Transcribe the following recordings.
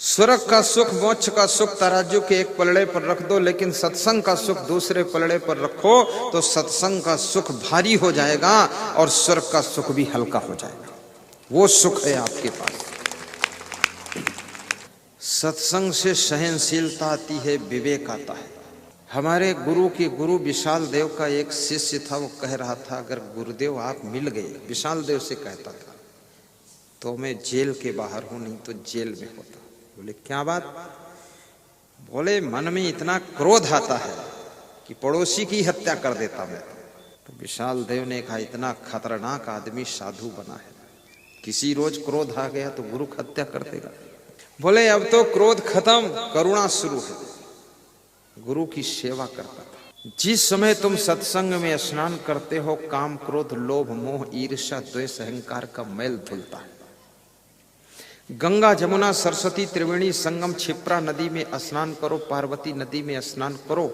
स्वर्ग का सुख, मोक्ष का सुख तराजू के एक पलड़े पर रख दो, लेकिन सत्संग का सुख दूसरे पलड़े पर रखो तो सत्संग का सुख भारी हो जाएगा और स्वर्ग का सुख भी हल्का हो जाएगा। वो सुख है आपके पास। सत्संग से सहनशीलता आती है, विवेक आता है। हमारे गुरु के गुरु विशाल देव का एक शिष्य था, वो कह रहा था अगर गुरुदेव आप मिल गए, विशाल देव से कहता था, तो मैं जेल के बाहर हूं, नहीं तो जेल में होता। बोले क्या बात? बोले मन में इतना क्रोध आता है कि पड़ोसी की हत्या कर देता मैं। तो विशाल देव ने कहा इतना खतरनाक आदमी साधु बना है, किसी रोज क्रोध आ गया तो गुरु हत्या कर देगा। बोले अब तो क्रोध खत्म, करुणा शुरू है। गुरु की सेवा करता था। जिस समय तुम सत्संग में स्नान करते हो, काम क्रोध लोभ मोह ईर्ष्या द्वेष अहंकार का मैल धुलता है। गंगा जमुना सरस्वती त्रिवेणी संगम क्षिप्रा नदी में स्नान करो, पार्वती नदी में स्नान करो।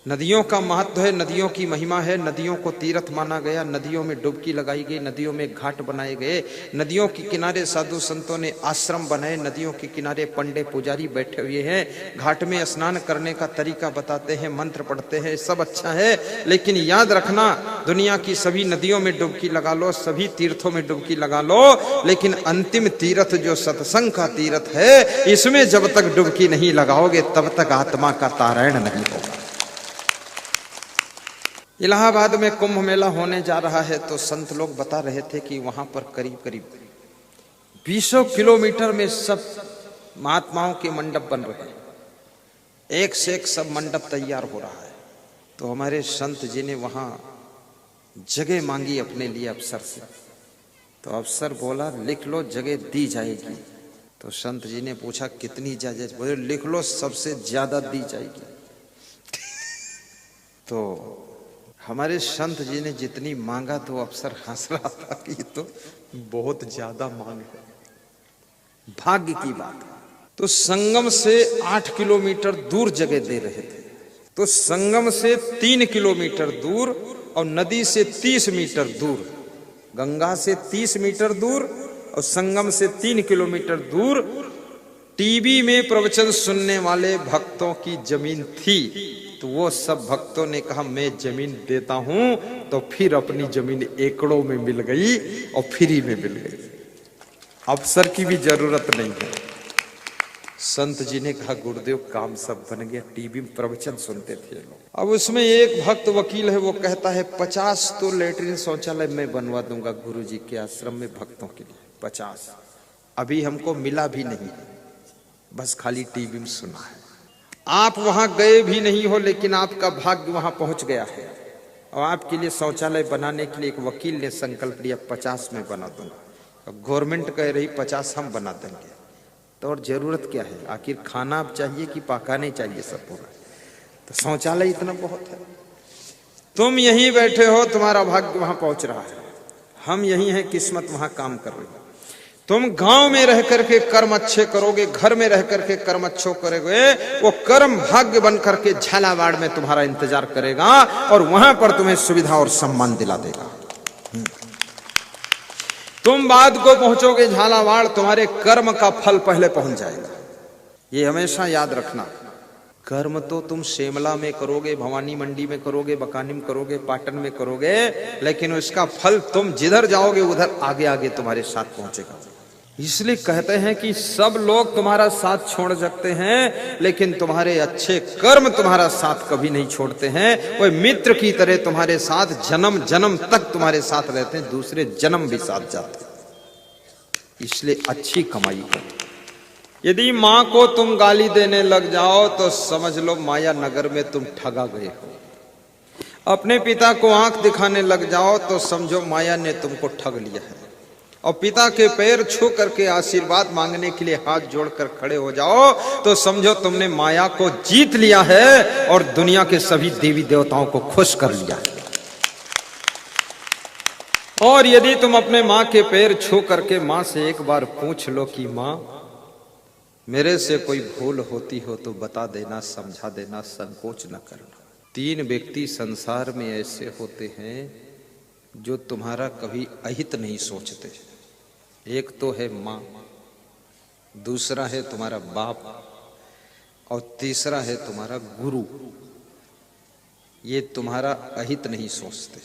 नदियों का महत्व है, नदियों की महिमा है। नदियों को तीर्थ माना गया, नदियों में डुबकी लगाई गई, नदियों में घाट बनाए गए, नदियों के किनारे साधु संतों ने आश्रम बनाए, नदियों के किनारे पंडे पुजारी बैठे हुए हैं, घाट में स्नान करने का तरीका बताते हैं, मंत्र पढ़ते हैं, सब अच्छा है। लेकिन याद रखना, दुनिया की सभी नदियों में डुबकी लगा लो, सभी तीर्थों में डुबकी लगा लो, लेकिन अंतिम तीर्थ जो सत्संग का तीर्थ है, इसमें जब तक डुबकी नहीं लगाओगे तब तक आत्मा का तारण नहीं होगा। इलाहाबाद में कुंभ मेला होने जा रहा है, तो संत लोग बता रहे थे कि वहां पर करीब करीब 20 किलोमीटर में सब महात्माओं के मंडप बन रहे हैं, एक से एक सब मंडप तैयार हो रहा है। तो हमारे संत जी ने वहां जगह मांगी अपने लिए अफसर से। तो अफसर बोला लिख लो, जगह दी जाएगी। तो संत जी ने पूछा कितनी जगह? बोले लिख लो, सबसे ज्यादा दी जाएगी। तो हमारे संत जी ने जितनी मांगा तो अफसर हंस रहा था कि ये तो बहुत ज्यादा मांग है, भाग्य की बात। तो संगम से 8 किलोमीटर दूर जगह दे रहे थे, तो संगम से 3 किलोमीटर दूर और नदी से 30 मीटर दूर, गंगा से 30 मीटर दूर और संगम से 3 किलोमीटर दूर टीवी में प्रवचन सुनने वाले भक्तों की जमीन थी। तो वो सब भक्तों ने कहा मैं जमीन देता हूं, तो फिर अपनी जमीन एकड़ों में मिल गई और फ्री में मिल गई, अफसर की भी जरूरत नहीं है। संत जी ने कहा गुरुदेव काम सब बन गया। टीवी में प्रवचन सुनते थे लोग। अब उसमें एक भक्त वकील है, वो कहता है 50 तो लेटरिन शौचालय मैं बनवा दूंगा गुरु जी के आश्रम में भक्तों के लिए। 50 अभी हमको मिला भी नहीं, बस खाली टीवी में सुना है। आप वहां गए भी नहीं हो, लेकिन आपका भाग्य वहां पहुंच गया है और आपके लिए शौचालय बनाने के लिए एक वकील ने संकल्प लिया 50 में बना दूंगा। गवर्नमेंट कह रही 50 हम बना देंगे। तो और जरूरत क्या है? आखिर खाना अब चाहिए कि पकाने चाहिए सब पूरा। तो शौचालय इतना बहुत है। तुम यहीं बैठे हो, तुम्हारा भाग्य वहां पहुंच रहा है, हम यहीं हैं, किस्मत वहां काम कर रही है। तुम गांव में रह करके कर्म अच्छे करोगे, घर में रह करके कर्म अच्छो करोगे, वो कर्म भाग्य बन करके झालावाड़ में तुम्हारा इंतजार करेगा और वहां पर तुम्हें सुविधा और सम्मान दिला देगा। तुम बाद को पहुंचोगे झालावाड़, तुम्हारे कर्म का फल पहले पहुंच जाएगा। ये हमेशा याद रखना। कर्म तो तुम शिमला में करोगे, भवानी मंडी में करोगे, बकानी में करोगे, पाटन में करोगे, लेकिन उसका फल तुम जिधर जाओगे उधर आगे आगे तुम्हारे साथ पहुंचेगा। इसलिए कहते हैं कि सब लोग तुम्हारा साथ छोड़ सकते हैं, लेकिन तुम्हारे अच्छे कर्म तुम्हारा साथ कभी नहीं छोड़ते हैं। वो मित्र की तरह तुम्हारे साथ जन्म जन्म तक तुम्हारे साथ रहते हैं, दूसरे जन्म भी साथ जाते हैं। इसलिए अच्छी कमाई करो। यदि माँ को तुम गाली देने लग जाओ तो समझ लो माया नगर में तुम ठगा गए हो। अपने पिता को आंख दिखाने लग जाओ तो समझो माया ने तुमको ठग लिया है। और पिता के पैर छू करके आशीर्वाद मांगने के लिए हाथ जोड़कर खड़े हो जाओ तो समझो तुमने माया को जीत लिया है और दुनिया के सभी देवी देवताओं को खुश कर लिया है। और यदि तुम अपने माँ के पैर छू करके माँ से एक बार पूछ लो कि माँ मेरे से कोई भूल होती हो तो बता देना, समझा देना, संकोच न करना। 3 व्यक्ति संसार में ऐसे होते हैं जो तुम्हारा कभी अहित नहीं सोचते। एक तो है माँ, दूसरा है तुम्हारा बाप, और तीसरा है तुम्हारा गुरु। ये तुम्हारा अहित नहीं सोचते,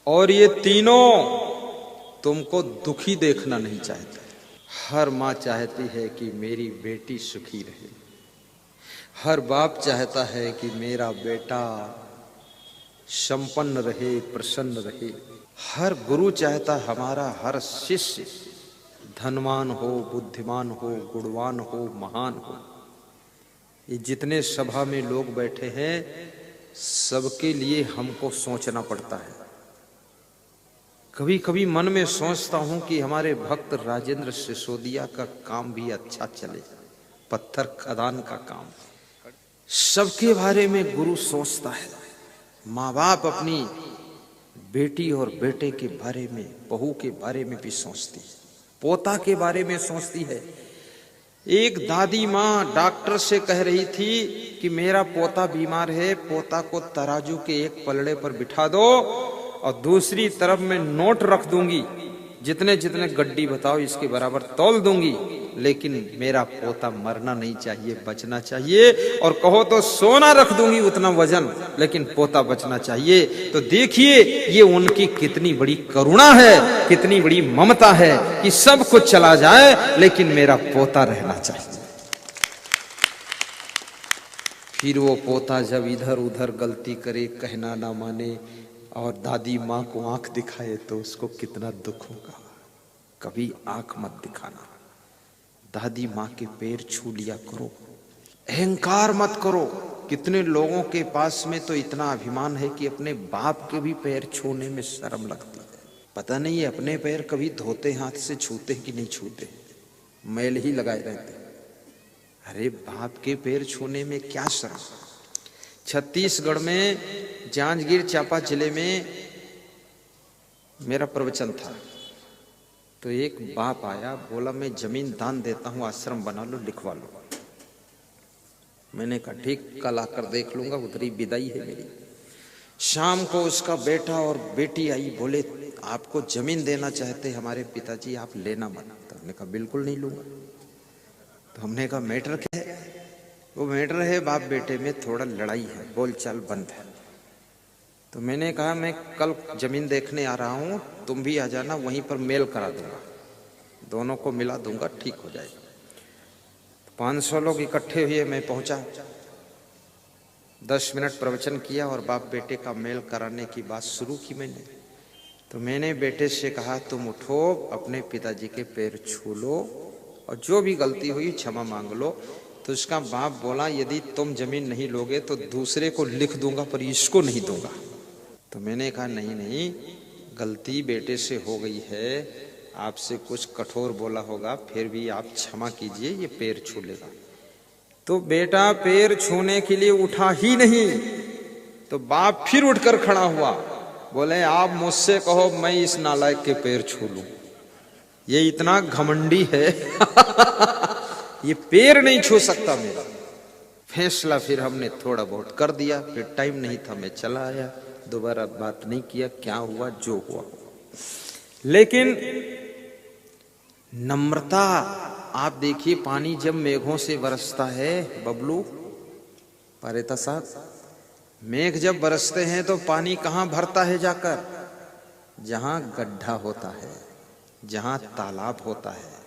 और ये तीनों तुमको दुखी देखना नहीं चाहते। हर माँ चाहती है कि मेरी बेटी सुखी रहे, हर बाप चाहता है कि मेरा बेटा संपन्न रहे, प्रसन्न रहे। हर गुरु चाहता हमारा हर शिष्य धनवान हो, बुद्धिमान हो, गुणवान हो, महान हो। ये जितने सभा में लोग बैठे हैं सबके लिए हमको सोचना पड़ता है। कभी कभी मन में सोचता हूं कि हमारे भक्त राजेंद्र सिसोदिया का काम भी अच्छा चले, पत्थर खदान का काम। सबके बारे में गुरु सोचता है। माँ बाप अपनी बेटी और बेटे के बारे में, बहू के बारे में भी सोचती है, पोता के बारे में सोचती है। एक दादी माँ डॉक्टर से कह रही थी कि मेरा पोता बीमार है, पोता को तराजू के एक पलड़े पर बिठा दो और दूसरी तरफ मैं नोट रख दूंगी, जितने जितने गड्डी बताओ इसके बराबर तौल दूंगी, लेकिन मेरा पोता मरना नहीं चाहिए, बचना चाहिए। और कहो तो सोना रख दूंगी उतना वजन, लेकिन पोता बचना चाहिए। तो देखिए ये उनकी कितनी बड़ी करुणा है, कितनी बड़ी ममता है कि सब कुछ चला जाए लेकिन मेरा पोता रहना चाहिए। फिर वो पोता जब इधर उधर गलती करे, कहना ना माने और दादी माँ को आंख दिखाए तो उसको कितना दुख होगा। कभी आंख मत दिखाना, दादी माँ के पैर छू लिया करो, अहंकार मत करो। कितने लोगों के पास में तो इतना अभिमान है कि अपने बाप के भी पैर छूने में शर्म लगती है। पता नहीं अपने पैर कभी धोते हाथ से छूते कि नहीं छूते, मैल ही लगाए रहते। अरे बाप के पैर छूने में क्या शर्म। छत्तीसगढ़ में जांजगीर चांपा जिले में मेरा प्रवचन था, तो एक बाप आया, बोला मैं जमीन दान देता हूं, आश्रम बना लो, लिखवा लो। मैंने कहा ठीक, कल आकर देख लूंगा, उधरी विदाई है मेरी। शाम को उसका बेटा और बेटी आई, बोले आपको जमीन देना चाहते हमारे पिताजी, आप लेना मत। तो हमने कहा बिल्कुल नहीं लूंगा। तो हमने कहा मैटर क्या है? वो मैटर है बाप बेटे में थोड़ा लड़ाई है, बोलचाल बंद है। तो मैंने कहा मैं कल जमीन देखने आ रहा हूं, तुम भी आ जाना, वहीं पर मेल करा दूंगा, दोनों को मिला दूंगा, ठीक हो जाएगा। 500 लोग इकट्ठे हुए, मैं पहुंचा, 10 मिनट प्रवचन किया और बाप बेटे का मेल कराने की बात शुरू की मैंने। तो मैंने बेटे से कहा तुम उठो, अपने पिताजी के पैर छू लो और जो भी गलती हुई क्षमा मांग लो। तो उसका बाप बोला यदि तुम जमीन नहीं लोगे तो दूसरे को लिख दूंगा, पर इसको नहीं दूंगा। तो मैंने कहा नहीं नहीं, गलती बेटे से हो गई है, आपसे कुछ कठोर बोला होगा, फिर भी आप क्षमा कीजिए, ये पैर छू लेगा। तो बेटा पैर छूने के लिए उठा ही नहीं। तो बाप फिर उठकर खड़ा हुआ, बोले आप मुझसे कहो मैं इस नालायक के पैर छू लूं, ये इतना घमंडी है ये पैर नहीं छू सकता मेरा। फैसला फिर हमने थोड़ा बहुत कर दिया, फिर टाइम नहीं था, मैं चला आया, दोबारा बात नहीं किया, क्या हुआ जो हुआ। लेकिन नम्रता, आप देखिए पानी जब मेघों से बरसता है, बबलू पारेता साहब, मेघ जब बरसते हैं तो पानी कहां भरता है जाकर? जहां गड्ढा होता है, जहां तालाब होता है,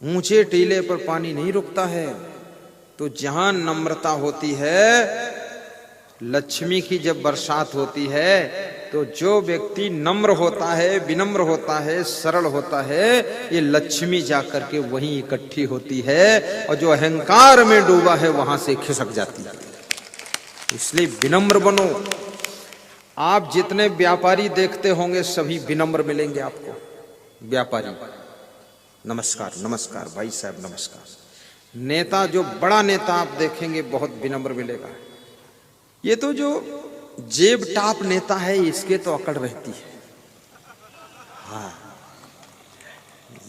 ऊंचे टीले पर पानी नहीं रुकता है। तो जहां नम्रता होती है, लक्ष्मी की जब बरसात होती है, तो जो व्यक्ति नम्र होता है, विनम्र होता है, सरल होता है, ये लक्ष्मी जाकर के वहीं इकट्ठी होती है, और जो अहंकार में डूबा है वहां से खिसक जाती है। इसलिए विनम्र बनो। आप जितने व्यापारी देखते होंगे सभी विनम्र मिलेंगे आपको। व्यापारी नमस्कार नमस्कार, भाई साहब नमस्कार। नेता, जो बड़ा नेता आप देखेंगे बहुत विनम्र मिलेगा। ये तो जो जेब टाप नेता है इसके तो अकड़ रहती है। हाँ,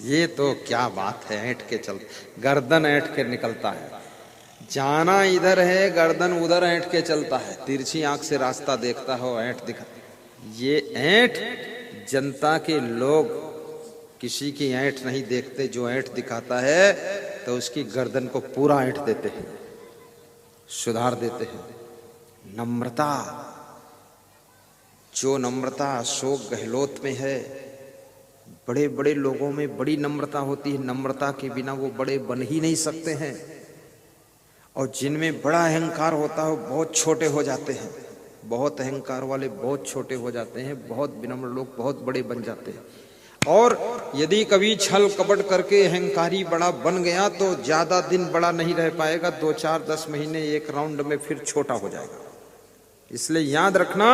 ये तो क्या बात है, ऐंठ के चल, गर्दन ऐंठ के निकलता है, जाना इधर है गर्दन उधर ऐंठ के चलता है, तिरछी आंख से रास्ता देखता हो, ऐंठ दिखा। ये ऐंठ जनता के लोग किसी की ऐंठ नहीं देखते, जो ऐंठ दिखाता है तो उसकी गर्दन को पूरा ऐंठ देते हैं, सुधार देते हैं। नम्रता, जो नम्रता अशोक गहलोत में है, बड़े बड़े लोगों में बड़ी नम्रता होती है, नम्रता के बिना वो बड़े बन ही नहीं सकते हैं। और जिनमें बड़ा अहंकार होता है वो बहुत छोटे हो जाते हैं, बहुत अहंकार वाले बहुत छोटे हो जाते हैं, बहुत विनम्र लोग बहुत बड़े बन जाते हैं। और यदि कभी छल कपट करके अहंकारी बड़ा बन गया तो ज्यादा दिन बड़ा नहीं रह पाएगा, 2 4 10 महीने एक राउंड में फिर छोटा हो जाएगा। इसलिए याद रखना,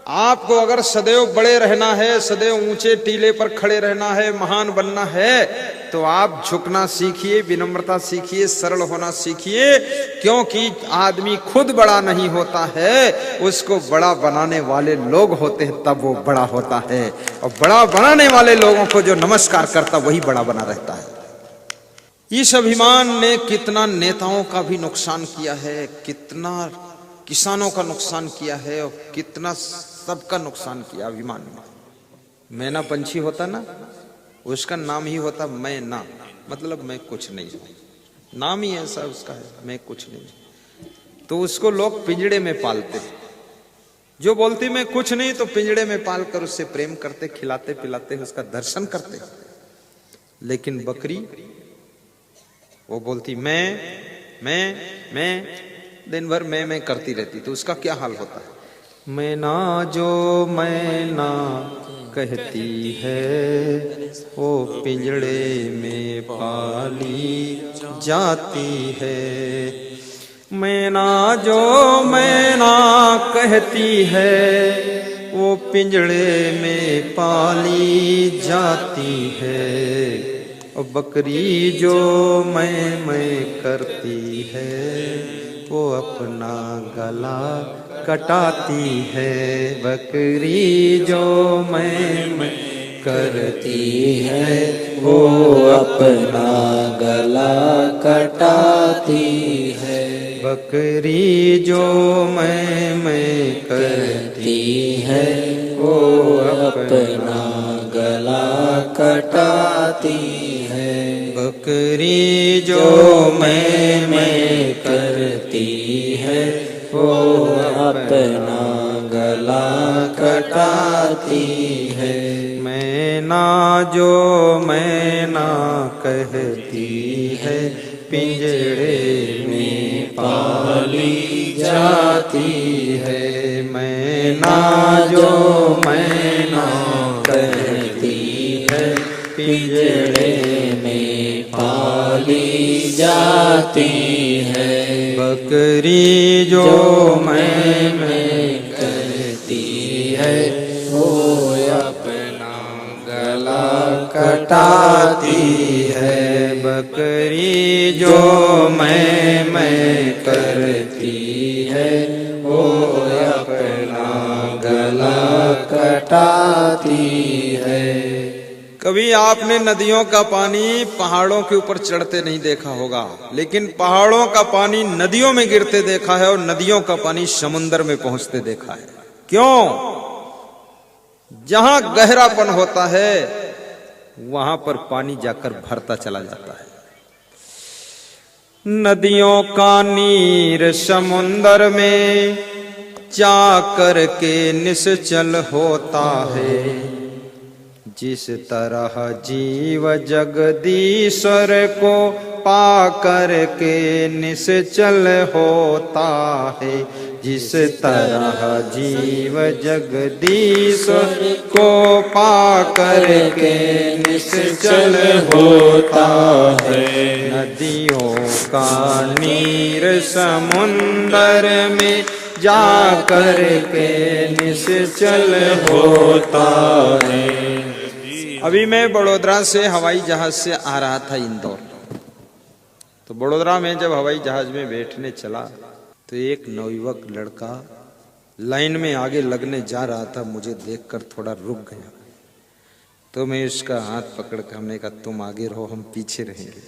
आपको अगर सदैव बड़े रहना है, सदैव ऊंचे टीले पर खड़े रहना है, महान बनना है, तो आप झुकना सीखिए, विनम्रता सीखिए, सरल होना सीखिए। क्योंकि आदमी खुद बड़ा नहीं होता है, उसको बड़ा बनाने वाले लोग होते हैं, तब वो बड़ा होता है। और बड़ा बनाने वाले लोगों को जो नमस्कार करता वही बड़ा बना रहता है। इस अभिमान ने कितना नेताओं का भी नुकसान किया है, कितना किसानों का नुकसान किया है, और कितना सबका नुकसान किया अभिमान ने। मैना पंछी होता ना, उसका नाम ही होता मैं ना, मतलब मैं कुछ नहीं हूं, नाम ही ऐसा उसका है, मैं कुछ नहीं। तो उसको लोग पिंजड़े में पालते, जो बोलती मैं कुछ नहीं तो पिंजड़े में पाल कर उससे प्रेम करते, खिलाते पिलाते, उसका दर्शन करते। लेकिन बकरी वो बोलती मैं दिन भर मैं करती रहती, तो उसका क्या हाल होता है? मैना जो मैना कहती है वो पिंजड़े में पाली जाती है। मैना जो मैना कहती है वो पिंजड़े में पाली जाती है। और बकरी जो मैं करती है वो अपना गला कटाती है। बकरी जो मैं करती है वो अपना गला कटाती है। बकरी जो मैं करती है वो अपना गला कटाती है। बकरी जो मैं करती है वो अपना गला कटाती है। मैना जो मैना कहती है पिंजड़े में पाली जाती है। मैना जो मैना कहती है पिंजड़े में पाली जाती है। बकरी जो मैं कहती है वो अपना गला कटाती है। बकरी जो मैं करती है वो अपना गला कटाती है। कभी आपने नदियों का पानी पहाड़ों के ऊपर चढ़ते नहीं देखा होगा, लेकिन पहाड़ों का पानी नदियों में गिरते देखा है, और नदियों का पानी समुद्र में पहुंचते देखा है। क्यों? जहां गहरापन होता है वहां पर पानी जाकर भरता चला जाता है। नदियों का नीर समुद्र में जाकर के निश्चल होता है। जिस तरह जीव जगदीश्वर को पाकर के निश्चल होता है। जिस तरह जीव जगदीश्वर को पाकर के निश्चल होता है। नदियों का नीर समुंदर में जाकर के निश्चल होता है। अभी मैं बड़ोदरा से हवाई जहाज से आ रहा था इंदौर, तो बड़ोदरा में जब हवाई जहाज में बैठने चला तो एक नवयुवक लड़का लाइन में आगे लगने जा रहा था, मुझे देखकर थोड़ा रुक गया। तो मैं उसका हाथ पकड़ कर हमने कहा तुम आगे रहो हम पीछे रहेंगे।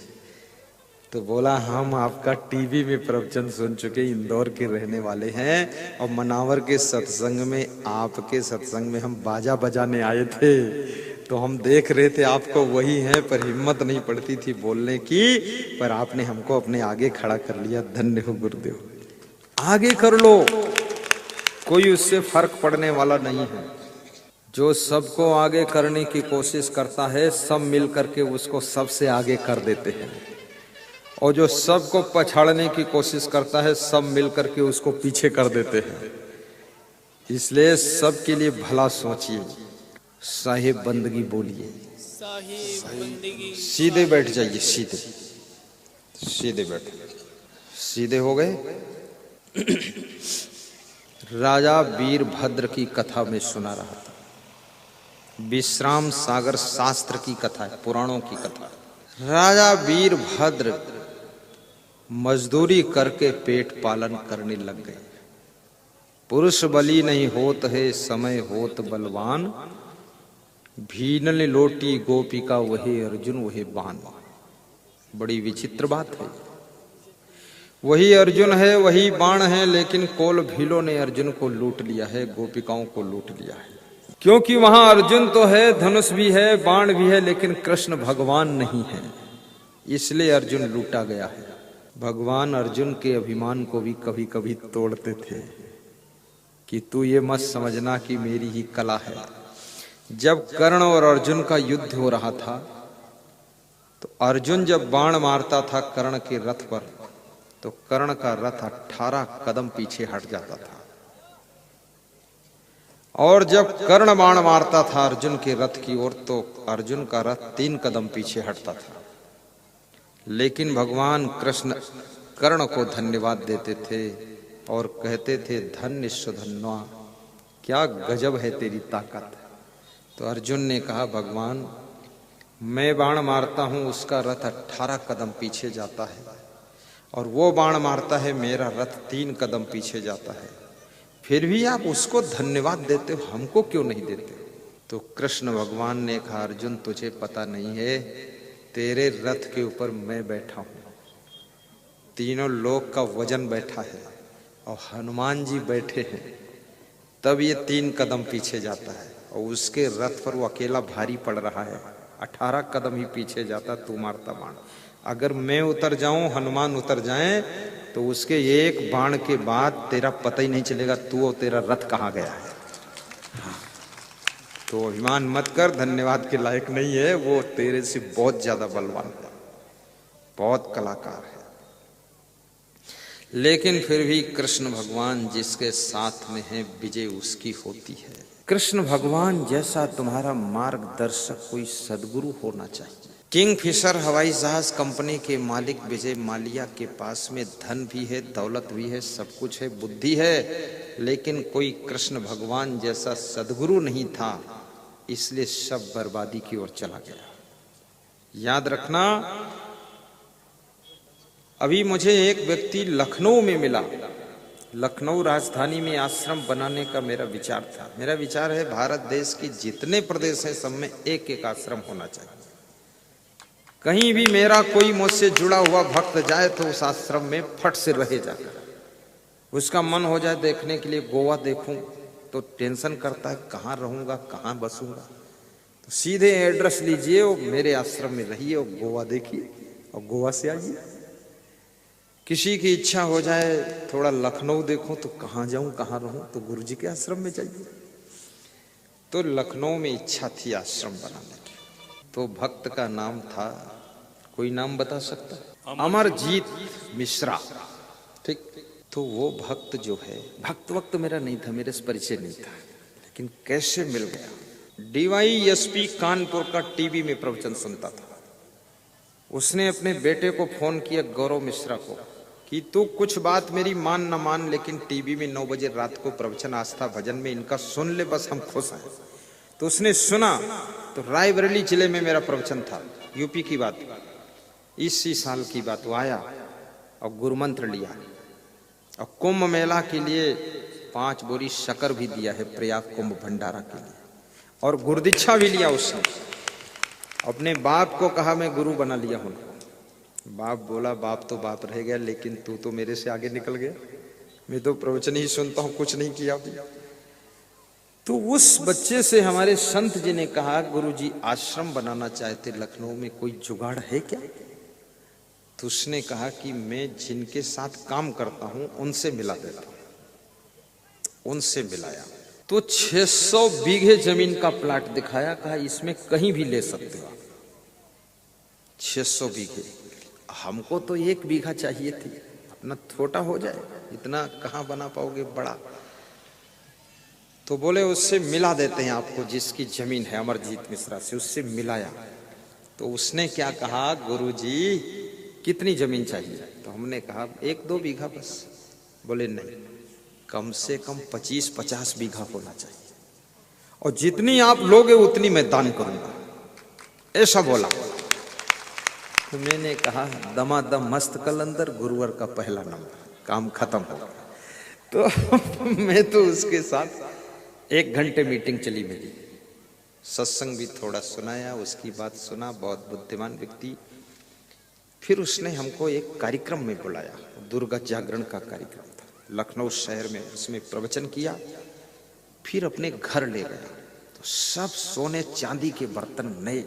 तो बोला हम आपका टीवी में प्रवचन सुन चुके, इंदौर के रहने वाले हैं, और मनावर के सत्संग में आपके सत्संग में हम बाजा बजाने आए थे। तो हम देख रहे थे आपको वही हैं, पर हिम्मत नहीं पड़ती थी बोलने की, पर आपने हमको अपने आगे खड़ा कर लिया। धन्य हो गुरुदेव। आगे कर लो, कोई उससे फर्क पड़ने वाला नहीं है। जो सबको आगे करने की कोशिश करता है, सब मिल करके उसको सबसे आगे कर देते हैं, और जो सबको पछाड़ने की कोशिश करता है, सब मिल करके उसको पीछे कर देते हैं। इसलिए सबके लिए भला सोचिए, साहिब बंदगी बोलिए, सीधे बैठ जाइए, सीधे सीधे बैठ, सीधे हो गए। राजा वीरभद्र की कथा में सुना रहा था, विश्राम सागर शास्त्र की कथा है, पुराणों की कथा। राजा वीरभद्र मजदूरी करके पेट पालन करने लग गए। पुरुष बली नहीं होत है, समय होत बलवान, भीनल लोटी गोपिका वही अर्जुन वही बाण। बड़ी विचित्र बात है। वही अर्जुन है, वही बाण है, लेकिन कोल भीलों ने अर्जुन को लूट लिया है, गोपिकाओं को लूट लिया है। क्योंकि वहां अर्जुन तो है, धनुष भी है, बाण भी है, लेकिन कृष्ण भगवान नहीं है, इसलिए अर्जुन लूटा गया है। भगवान अर्जुन के अभिमान को भी कभी कभी तोड़ते थे कि तू ये मत समझना कि मेरी ही कला है। जब कर्ण और अर्जुन का युद्ध हो रहा था, तो अर्जुन जब बाण मारता था कर्ण के रथ पर, तो कर्ण का रथ 18 कदम पीछे हट जाता था, और जब कर्ण बाण मारता था अर्जुन के रथ की ओर, तो अर्जुन का रथ 3 कदम पीछे हटता था। लेकिन भगवान कृष्ण कर्ण को धन्यवाद देते थे और कहते थे, धन्य सुधन्वा, क्या गजब है तेरी ताकत। तो अर्जुन ने कहा, भगवान मैं बाण मारता हूं, उसका रथ 18 कदम पीछे जाता है, और वो बाण मारता है, मेरा रथ 3 कदम पीछे जाता है, फिर भी आप उसको धन्यवाद देते हो, हमको क्यों नहीं देते। तो कृष्ण भगवान ने कहा, अर्जुन तुझे पता नहीं है, तेरे रथ के ऊपर मैं बैठा हूं, तीनों लोक का वजन बैठा है, और हनुमान जी बैठे हैं, तब ये 3 कदम पीछे जाता है, और उसके रथ पर वो अकेला भारी पड़ रहा है, 18 कदम ही पीछे जाता, तू मारता बाण। अगर मैं उतर जाऊं, हनुमान उतर जाएं, तो उसके एक बाण के बाद तेरा पता ही नहीं चलेगा तू और तेरा रथ कहां गया है। तो अभिमान मत कर, धन्यवाद के लायक नहीं है, वो तेरे से बहुत ज्यादा बलवान है, बहुत कलाकार है। लेकिन फिर भी कृष्ण भगवान जिसके साथ में है, विजय उसकी होती है। कृष्ण भगवान जैसा तुम्हारा मार्गदर्शक कोई सदगुरु होना चाहिए। किंगफिशर हवाई जहाज कंपनी के मालिक विजय माल्या के पास में धन भी है, दौलत भी है, सब कुछ है, बुद्धि है, लेकिन कोई कृष्ण भगवान जैसा सदगुरु नहीं था, इसलिए सब बर्बादी की ओर चला गया। याद रखना, अभी मुझे एक व्यक्ति लखनऊ में मिला, लखनऊ राजधानी में आश्रम बनाने का मेरा विचार था। मेरा विचार है, भारत देश के जितने प्रदेश हैं, सब में एक एक आश्रम होना चाहिए। कहीं भी मेरा कोई मुझसे जुड़ा हुआ भक्त जाए, तो उस आश्रम में फट से रहे जाकर। उसका मन हो जाए देखने के लिए, गोवा देखूं, तो टेंशन करता है कहाँ रहूंगा, कहाँ बसूंगा। तो सीधे एड्रेस लीजिए, और मेरे आश्रम में रहिए, और गोवा देखिए, और गोवा से आइए। किसी की इच्छा हो जाए थोड़ा लखनऊ देखूं, तो कहाँ जाऊं, कहाँ रहूं, तो गुरु जी के आश्रम में जाइए। तो लखनऊ में इच्छा थी आश्रम बनाने की। तो भक्त का नाम था, कोई नाम बता सकता? अमरजीत मिश्रा, ठीक। तो वो भक्त जो है, भक्त वक्त मेरा नहीं था, मेरे से परिचय नहीं था, लेकिन कैसे मिल गया। DYSP कानपुर का टीवी में प्रवचन सुनता था। उसने अपने बेटे को फोन किया, गौरव मिश्रा को, कि तू कुछ बात मेरी मान न मान, लेकिन टीवी में 9 बजे रात को प्रवचन आस्था भजन में इनका सुन ले, बस हम खुश हैं। तो उसने सुना। तो रायबरेली जिले में मेरा प्रवचन था, यूपी की बात, इसी साल की बात। वो आया और गुरुमंत्र लिया, और कुंभ मेला के लिए 5 बोरी शक्कर भी दिया है, प्रयाग कुंभ भंडारा के लिए, और गुरुदीक्षा भी लिया उसने। अपने बाप को कहा मैं गुरु बना लिया हूं। बाप बोला, बाप तो बाप रह गया, लेकिन तू तो मेरे से आगे निकल गया, मैं तो प्रवचन ही सुनता हूं, कुछ नहीं किया अभी। तो उस बच्चे से हमारे संत जी ने कहा, गुरुजी आश्रम बनाना चाहते लखनऊ में, कोई जुगाड़ है क्या? तो उसने कहा कि मैं जिनके साथ काम करता हूं उनसे मिला देता हूं। उनसे मिलाया तो 600 बीघे जमीन का प्लाट दिखाया, कहा इसमें कहीं भी ले सकते हो आप। 600 बीघे, हमको तो 1 बीघा चाहिए थी, अपना छोटा हो जाए, इतना कहाँ बना पाओगे बड़ा। तो बोले उससे मिला देते हैं आपको, जिसकी जमीन है अमरजीत मिश्रा से, उससे मिलाया। तो उसने क्या कहा, गुरुजी कितनी जमीन चाहिए? तो हमने कहा 1-2 बीघा बस। बोले नहीं, कम से कम 25-50 बीघा होना चाहिए, और जितनी आप लोगे उतनी मैं दान करूंगा, ऐसा बोला। तो मैंने कहा दमादम मस्त कलंदर, गुरुवर का पहला नंबर, काम खत्म हो गया। तो मैं तो उसके साथ 1 घंटे मीटिंग चली मेरी, सत्संग भी थोड़ा सुनाया, उसकी बात सुना, बहुत बुद्धिमान व्यक्ति। फिर उसने हमको एक कार्यक्रम में बुलाया, दुर्गा जागरण का कार्यक्रम था लखनऊ शहर में, उसमें प्रवचन किया। फिर अपने घर ले गया, तो सब सोने चांदी के बर्तन नए।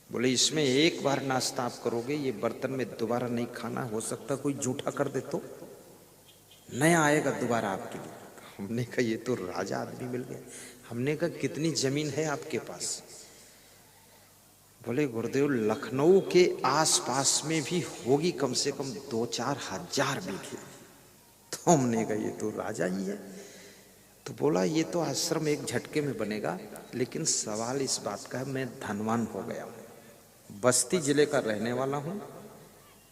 बोले इसमें एक बार नाश्ता आप करोगे, ये बर्तन में दोबारा नहीं खाना, हो सकता कोई जूठा कर दे तो नया आएगा दोबारा आपके लिए। हमने कहा ये तो राजा आदमी मिल गया। हमने कहा कितनी जमीन है आपके पास? बोले गुरुदेव लखनऊ के आसपास में भी होगी कम से कम 2-4 हजार बीघे। तो हमने कहा ये तो राजा ही है। तो बोला ये तो आश्रम एक झटके में बनेगा, लेकिन सवाल इस बात का है मैं धनवान हो गया हूं, बस्ती जिले का रहने वाला हूं,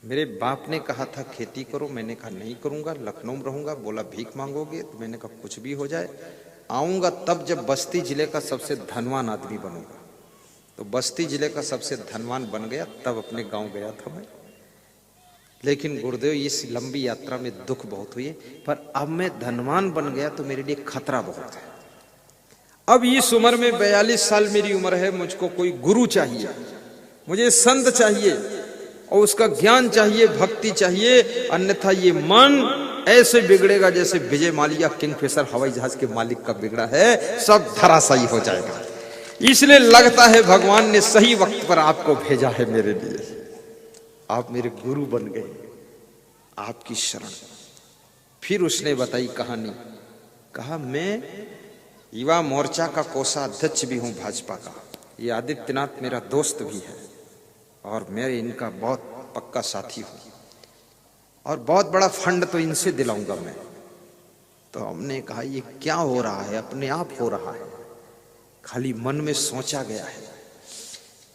मेरे बाप ने कहा था खेती करो, मैंने कहा नहीं करूंगा, लखनऊ में रहूंगा। बोला भीख मांगोगे? तो मैंने कहा कुछ भी हो जाए, आऊंगा तब जब बस्ती जिले का सबसे धनवान आदमी बनूंगा। तो बस्ती जिले का सबसे धनवान बन गया, तब अपने गांव गया था मैं। लेकिन गुरुदेव इस लंबी यात्रा में दुख बहुत हुए, पर अब मैं धनवान बन गया तो मेरे लिए खतरा बहुत है। अब इस उम्र में 42 साल मेरी उम्र है, मुझको कोई गुरु चाहिए, मुझे संत चाहिए, और उसका ज्ञान चाहिए, भक्ति चाहिए, अन्यथा ये मन ऐसे बिगड़ेगा जैसे विजय माल्या किंगफिशर हवाई जहाज के मालिक का बिगड़ा है, सब धराशायी हो जाएगा। इसलिए लगता है भगवान ने सही वक्त पर आपको भेजा है मेरे लिए, आप मेरे गुरु बन गए, आपकी शरण। फिर उसने बताई कहानी, कहा मैं युवा मोर्चा का कोषाध्यक्ष भी हूं भाजपा का, ये आदित्यनाथ मेरा दोस्त भी है, और मैं इनका बहुत पक्का साथी हूं, और बहुत बड़ा फंड तो इनसे दिलाऊंगा मैं। तो हमने कहा ये क्या हो रहा है? अपने आप हो रहा है, खाली मन में सोचा गया है।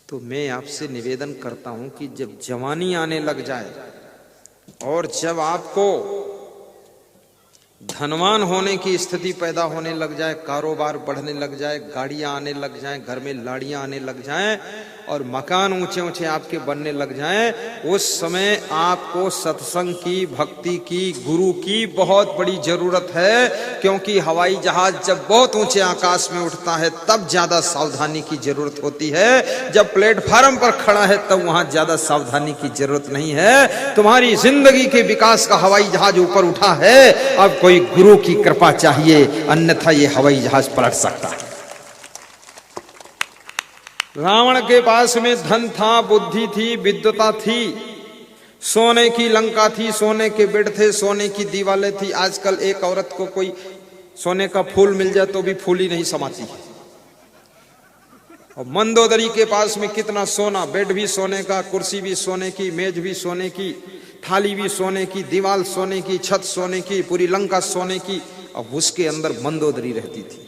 तो मैं आपसे निवेदन करता हूं कि जब जवानी आने लग जाए और जब आपको धनवान होने की स्थिति पैदा होने लग जाए, कारोबार बढ़ने लग जाए, गाड़ियां आने लग जाएं, घर में लाड़ियां आने लग जाएं, और मकान ऊंचे ऊंचे आपके बनने लग जाएं, उस समय आपको सत्संग की, भक्ति की, गुरु की बहुत बड़ी जरूरत है। क्योंकि हवाई जहाज जब बहुत ऊंचे आकाश में उठता है तब ज्यादा सावधानी की जरूरत होती है, जब प्लेटफार्म पर खड़ा है तब वहां ज्यादा सावधानी की जरूरत नहीं है। तुम्हारी जिंदगी के विकास का हवाई जहाज ऊपर उठा है, अब कोई गुरु की कृपा चाहिए, अन्यथा ये हवाई जहाज पलट सकता है। रावण के पास में धन था, बुद्धि थी, विद्वता थी, सोने की लंका थी, सोने के बेड थे, सोने की दीवारें थी। आजकल एक औरत को कोई सोने का फूल मिल जाए तो भी फूल ही नहीं समाती है। और मंदोदरी के पास में कितना सोना, बेड भी सोने का, कुर्सी भी सोने की, मेज भी सोने की, थाली भी सोने की, दीवार सोने की, छत सोने की, पूरी लंका सोने की, और उसके अंदर मंदोदरी रहती थी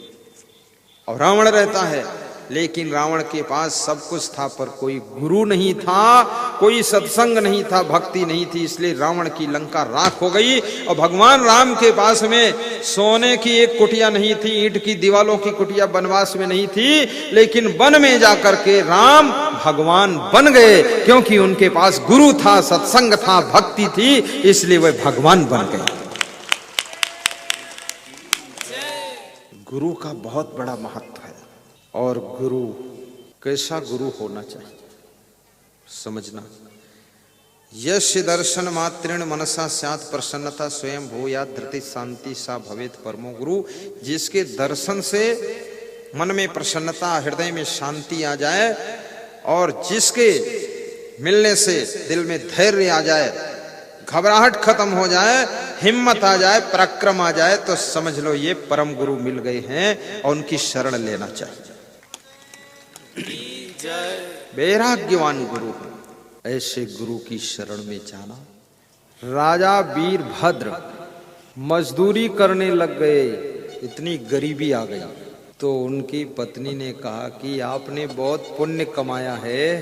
और रावण रहता है। लेकिन रावण के पास सब कुछ था, पर कोई गुरु नहीं था, कोई सत्संग नहीं था, भक्ति नहीं थी, इसलिए रावण की लंका राख हो गई। और भगवान राम के पास में सोने की एक कुटिया नहीं थी, ईंट की दीवालों की कुटिया वनवास में नहीं थी, लेकिन वन में जाकर के राम भगवान बन गए, क्योंकि उनके पास गुरु था, सत्संग था, भक्ति थी, इसलिए वे भगवान बन गए। गुरु का बहुत बड़ा महत्व है। और गुरु कैसा गुरु होना चाहिए समझना। यस्य दर्शन मात्रेण मनसा स्यात् प्रसन्नता स्वयं भूयात् धृति शांति सा भवेत परमो गुरु। जिसके दर्शन से मन में प्रसन्नता, हृदय में शांति आ जाए और जिसके मिलने से दिल में धैर्य आ जाए, घबराहट खत्म हो जाए, हिम्मत आ जाए, पराक्रम आ जाए, तो समझ लो ये परम गुरु मिल गए हैं और उनकी शरण लेना चाहिए। वैराग्यवान गुरु, ऐसे गुरु की शरण में जाना। राजा वीरभद्र मजदूरी करने लग गए, इतनी गरीबी आ गई तो उनकी पत्नी ने कहा कि आपने बहुत पुण्य कमाया है,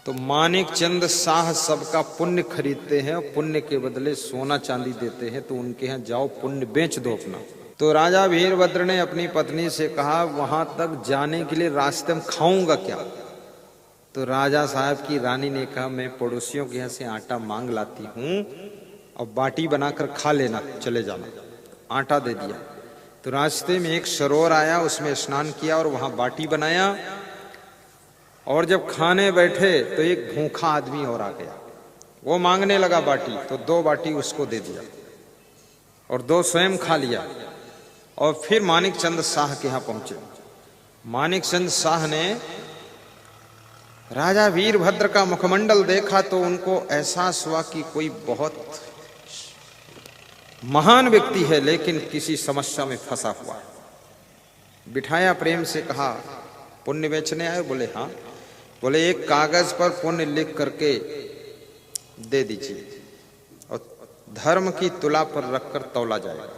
तो मानिक चंद शाह सबका पुण्य खरीदते हैं, पुण्य के बदले सोना चांदी देते हैं, तो उनके यहाँ जाओ पुण्य बेच दो अपना। तो राजा वीरभद्र ने अपनी पत्नी से कहा वहां तक जाने के लिए रास्ते में खाऊंगा क्या? तो राजा साहब की रानी ने कहा मैं पड़ोसियों के यहाँ से आटा मांग लाती हूँ और बाटी बनाकर खा लेना, चले जाना। आटा दे दिया। तो रास्ते में एक सरोवर आया, उसमें स्नान किया और वहां बाटी बनाया, और जब खाने बैठे तो एक भूखा आदमी और आ गया, वो मांगने लगा बाटी, तो 2 बाटी उसको दे दिया और 2 स्वयं खा लिया। और फिर मानिक चंद शाह के यहाँ पहुंचे। मानिक चंद शाह ने राजा वीरभद्र का मुखमंडल देखा तो उनको एहसास हुआ कि कोई बहुत महान व्यक्ति है, लेकिन किसी समस्या में फंसा हुआ है। बिठाया, प्रेम से कहा पुण्य बेचने आए? बोले हाँ। बोले एक कागज पर पुण्य लिख करके दे दीजिए और धर्म की तुला पर रखकर तौला जाएगा।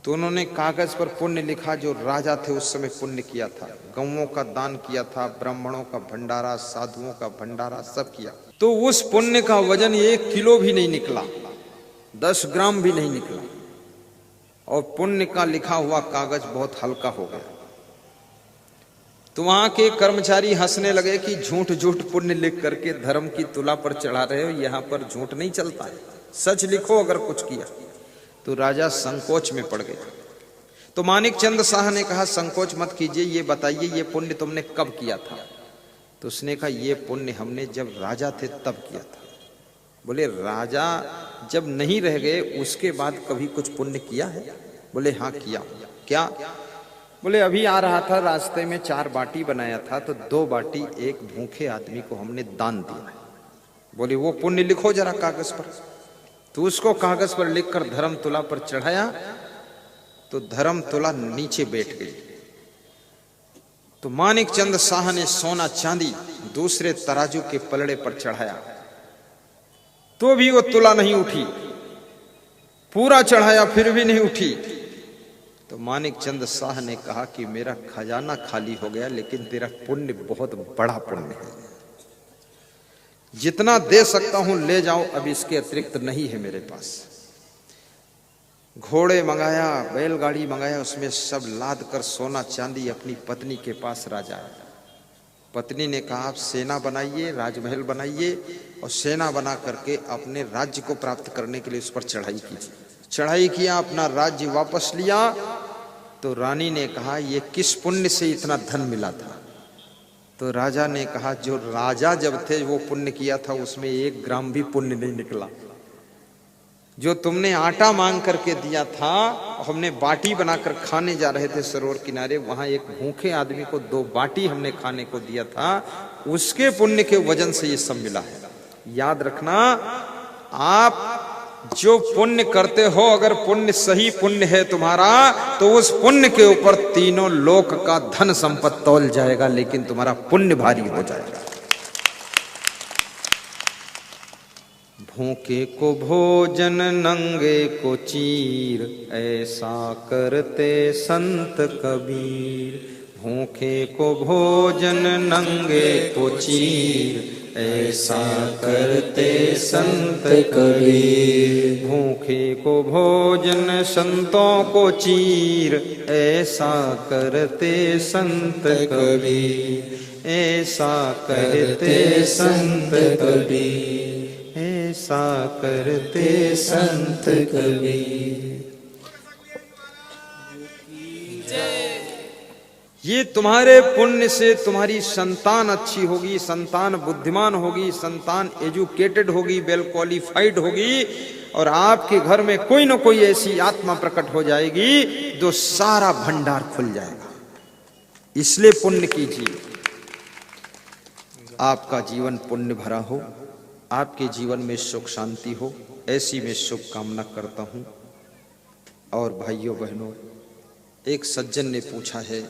तो उन्होंने कागज पर पुण्य लिखा, जो राजा थे उस समय पुण्य किया था, गौओं का दान किया था, ब्राह्मणों का भंडारा, साधुओं का भंडारा, सब किया। तो उस पुण्य का वजन 1 किलो भी नहीं निकला, 10 ग्राम भी नहीं निकला, और पुण्य का लिखा हुआ कागज बहुत हल्का हो गया। तो वहां के कर्मचारी हंसने लगे कि झूठ झूठ पुण्य लिख करके धर्म की तुला पर चढ़ा रहे हो, यहां पर झूठ नहीं चलता है, सच लिखो अगर कुछ किया। तो राजा संकोच में पड़ गया। तो मानिक चंद शाह ने कहा संकोच मत कीजिए, ये बताइए ये पुण्य तुमने कब किया था? तो उसने कहा ये पुण्य हमने जब राजा थे तब किया था। बोले राजा जब नहीं रह गए उसके बाद कभी कुछ पुण्य किया है? बोले हाँ किया। क्या? बोले अभी आ रहा था, रास्ते में 4 बाटी बनाया था, तो 2 बाटी एक भूखे आदमी को हमने दान दिया। बोले वो पुण्य लिखो जरा कागज पर। तो उसको कागज पर लिखकर धर्म तुला पर चढ़ाया, तो धर्म तुला नीचे बैठ गई। तो मानिक चंद शाह ने सोना चांदी दूसरे तराजू के पलड़े पर चढ़ाया, तो भी वो तुला नहीं उठी। पूरा चढ़ाया फिर भी नहीं उठी। तो मानिक चंद शाह ने कहा कि मेरा खजाना खाली हो गया, लेकिन तेरा पुण्य बहुत बड़ा पुण्य है, जितना दे सकता हूं ले जाओ, अब इसके अतिरिक्त नहीं है मेरे पास। घोड़े मंगाया, बैलगाड़ी मंगाया, उसमें सब लाद कर सोना चांदी अपनी पत्नी के पास राजा आया। पत्नी ने कहा आप सेना बनाइए, राजमहल बनाइए और सेना बना करके अपने राज्य को प्राप्त करने के लिए उस पर चढ़ाई कीजिए। चढ़ाई किया, अपना राज्य वापस लिया। तो रानी ने कहा ये किस पुण्य से इतना धन मिला था? तो राजा ने कहा जो राजा जब थे वो पुण्य किया था, उसमें 1 ग्राम भी पुण्य नहीं निकला। जो तुमने आटा मांग करके दिया था, हमने बाटी बनाकर खाने जा रहे थे सरोवर किनारे, वहां एक भूखे आदमी को 2 बाटी हमने खाने को दिया था, उसके पुण्य के वजन से ये सब मिला है। याद रखना, आप जो पुण्य करते हो, अगर पुण्य सही पुण्य है तुम्हारा, तो उस पुण्य के ऊपर 3 लोक का धन संपत्ति तौल जाएगा, लेकिन तुम्हारा पुण्य भारी हो जाएगा। भूखे को भोजन नंगे को चीर, ऐसा करते संत कबीर। भूखे को भोजन नंगे को चीर, ऐसा करते संत कबीर। भूखे को भोजन संतों को चीर, ऐसा करते संत कबीर। ऐसा करते संत कबीर, ऐसा करते संत कबीर। ये तुम्हारे पुण्य से तुम्हारी संतान अच्छी होगी, संतान बुद्धिमान होगी, संतान एजुकेटेड होगी, वेल क्वालिफाइड होगी, और आपके घर में कोई ना कोई ऐसी आत्मा प्रकट हो जाएगी जो सारा भंडार खुल जाएगा। इसलिए पुण्य कीजिए, आपका जीवन पुण्य भरा हो, आपके जीवन में सुख शांति हो, ऐसी मैं शुभ कामना करता हूं। और भाइयों बहनों, एक सज्जन ने पूछा है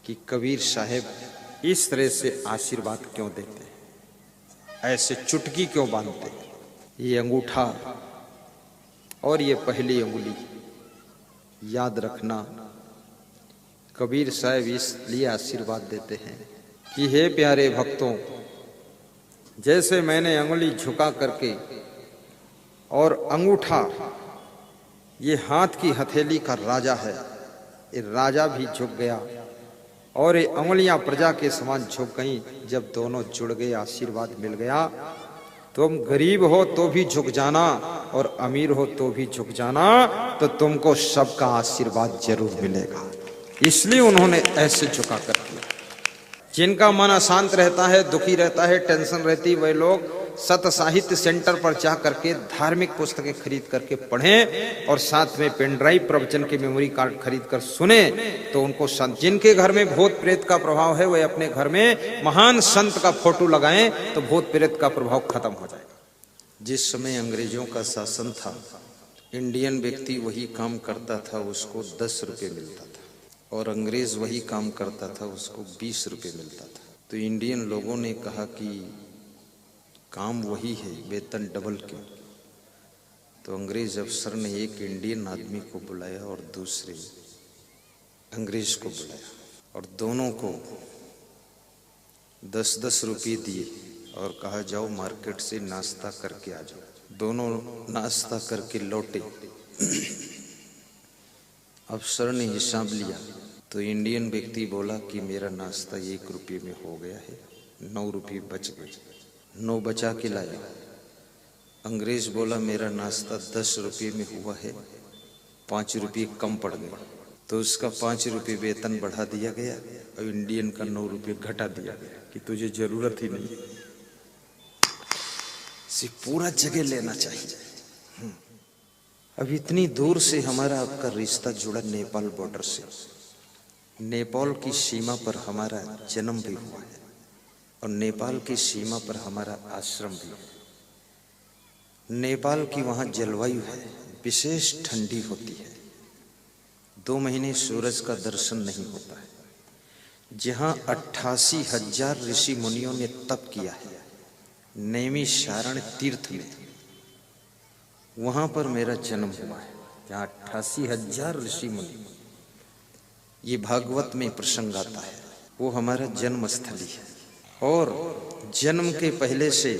कि कबीर साहब इस तरह से आशीर्वाद क्यों देते, ऐसे चुटकी क्यों बांधते? ये अंगूठा और ये पहली अंगुली याद रखना, कबीर साहब इसलिए आशीर्वाद देते हैं कि हे प्यारे भक्तों, जैसे मैंने अंगुली झुका करके और अंगूठा ये हाथ की हथेली का राजा है, ये राजा भी झुक गया और ये अंगुलियां प्रजा के समान झुक गई। जब दोनों जुड़ गए, आशीर्वाद मिल गया। तुम गरीब हो तो भी झुक जाना और अमीर हो तो भी झुक जाना, तो तुमको सबका आशीर्वाद जरूर मिलेगा। इसलिए उन्होंने ऐसे झुका कर किया। जिनका मन अशांत रहता है, दुखी रहता है, टेंशन रहती, वह लोग सत साहित्य सेंटर पर जा करके धार्मिक पुस्तकें खरीद करके पढ़ें और साथ में पेन ड्राइव प्रवचन के मेमोरी कार्ड खरीद कर सुने, तो उनको संत, जिनके घर में भूत प्रेत का प्रभाव है, वह अपने घर में महान संत का फोटो लगाएं तो भूत प्रेत का प्रभाव खत्म हो जाएगा। जिस समय अंग्रेजों का शासन था, इंडियन व्यक्ति वही काम करता था, उसको 10 रुपये मिलता था, और अंग्रेज वही काम करता था, उसको 20 रुपये मिलता था। तो इंडियन लोगों ने कहा कि काम वही है, वेतन डबल क्यों? तो अंग्रेज अफसर ने एक इंडियन आदमी को बुलाया और दूसरे अंग्रेज को बुलाया और दोनों को 10-10 रुपये दिए और कहा जाओ मार्केट से नाश्ता करके आ जाओ। दोनों नाश्ता करके लौटे। अफसर ने हिसाब लिया तो इंडियन व्यक्ति बोला कि मेरा नाश्ता 1 रुपये में हो गया है, 9 रुपये बच गए, 9 बचा के लाया। अंग्रेज बोला मेरा नाश्ता 10 रुपये में हुआ है, 5 रुपये कम पड़ गए, तो उसका 5 रुपये वेतन बढ़ा दिया गया और इंडियन का 9 रुपये घटा दिया गया कि तुझे जरूरत ही नहीं, सिर्फ पूरा जगह लेना चाहिए। अब इतनी दूर से हमारा आपका रिश्ता जुड़ा नेपाल बॉर्डर से, नेपाल की सीमा पर हमारा जन्म भी हुआ है और नेपाल की सीमा पर हमारा आश्रम भी है। नेपाल की वहाँ जलवायु है, विशेष ठंडी होती है, 2 महीने सूरज का दर्शन नहीं होता है। जहाँ 88,000 ऋषि मुनियों ने तप किया है, नैमिषारण्य तीर्थ में, वहां पर मेरा जन्म हुआ है, जहाँ 88,000 ऋषि मुनि, ये भागवत में प्रसंग आता है, वो हमारा जन्म स्थली है। और जन्म के पहले से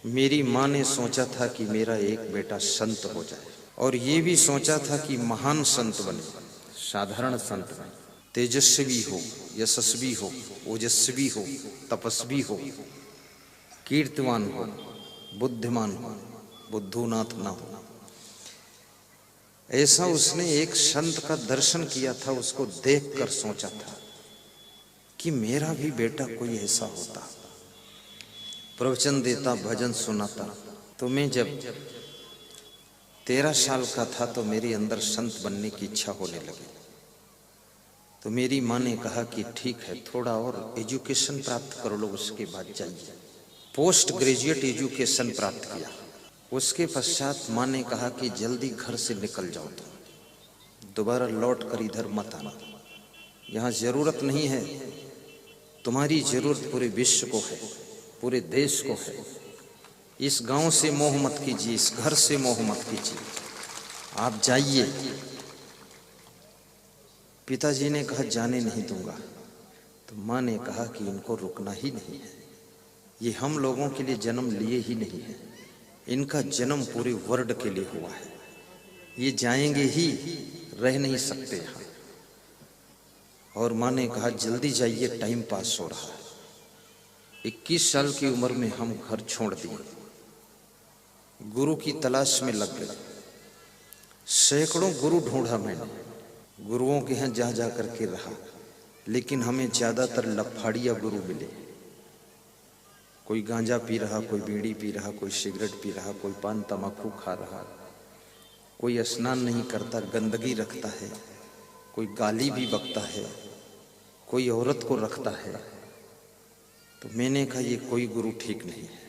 मेरी माँ ने सोचा था कि मेरा एक बेटा संत हो जाए, और ये भी सोचा था कि महान संत बने, साधारण संत बने, तेजस्वी हो, यशस्वी हो, ओजस्वी हो, तपस्वी हो, कीर्तिवान हो, बुद्धिमान हो, बुद्धूनाथ ना हो। ऐसा उसने एक संत का दर्शन किया था, उसको देखकर सोचा था कि मेरा भी बेटा कोई ऐसा होता, प्रवचन देता, भजन सुनाता। तो मैं जब 13 साल का था तो मेरे अंदर संत बनने की इच्छा होने लगी। तो मेरी माँ ने कहा कि ठीक है, थोड़ा और एजुकेशन प्राप्त कर लो, उसके बाद जाइए। पोस्ट ग्रेजुएट एजुकेशन प्राप्त किया। उसके पश्चात माँ ने कहा कि जल्दी घर से निकल जाओ, तुम दोबारा लौट कर इधर मत आना, यहाँ जरूरत नहीं है, तुम्हारी जरूरत पूरे विश्व को है, पूरे देश को है। इस गांव से मोह मत कीजिए, इस घर से मोह मत कीजिए, आप जाइए। पिताजी ने कहा जाने नहीं दूंगा। तो माँ ने कहा कि इनको रुकना ही नहीं है, ये हम लोगों के लिए जन्म लिए ही नहीं है, इनका जन्म पूरे वर्ल्ड के लिए हुआ है, ये जाएंगे ही, रह नहीं सकते यहाँ। और माँ ने कहा जल्दी जाइए, टाइम पास हो रहा है। 21 साल की उम्र में हम घर छोड़ दिए, गुरु की तलाश में लग गए। सैकड़ों गुरु ढूंढा मैंने, गुरुओं के यहाँ जा जा करके रहा, लेकिन हमें ज्यादातर लफाड़िया गुरु मिले। कोई गांजा पी रहा, कोई बीड़ी पी रहा, कोई सिगरेट पी रहा, कोई पान तम्बाकू खा रहा, कोई स्नान नहीं करता, गंदगी रखता है, कोई गाली भी बकता है, कोई औरत को रखता है। तो मैंने कहा ये कोई गुरु ठीक नहीं है।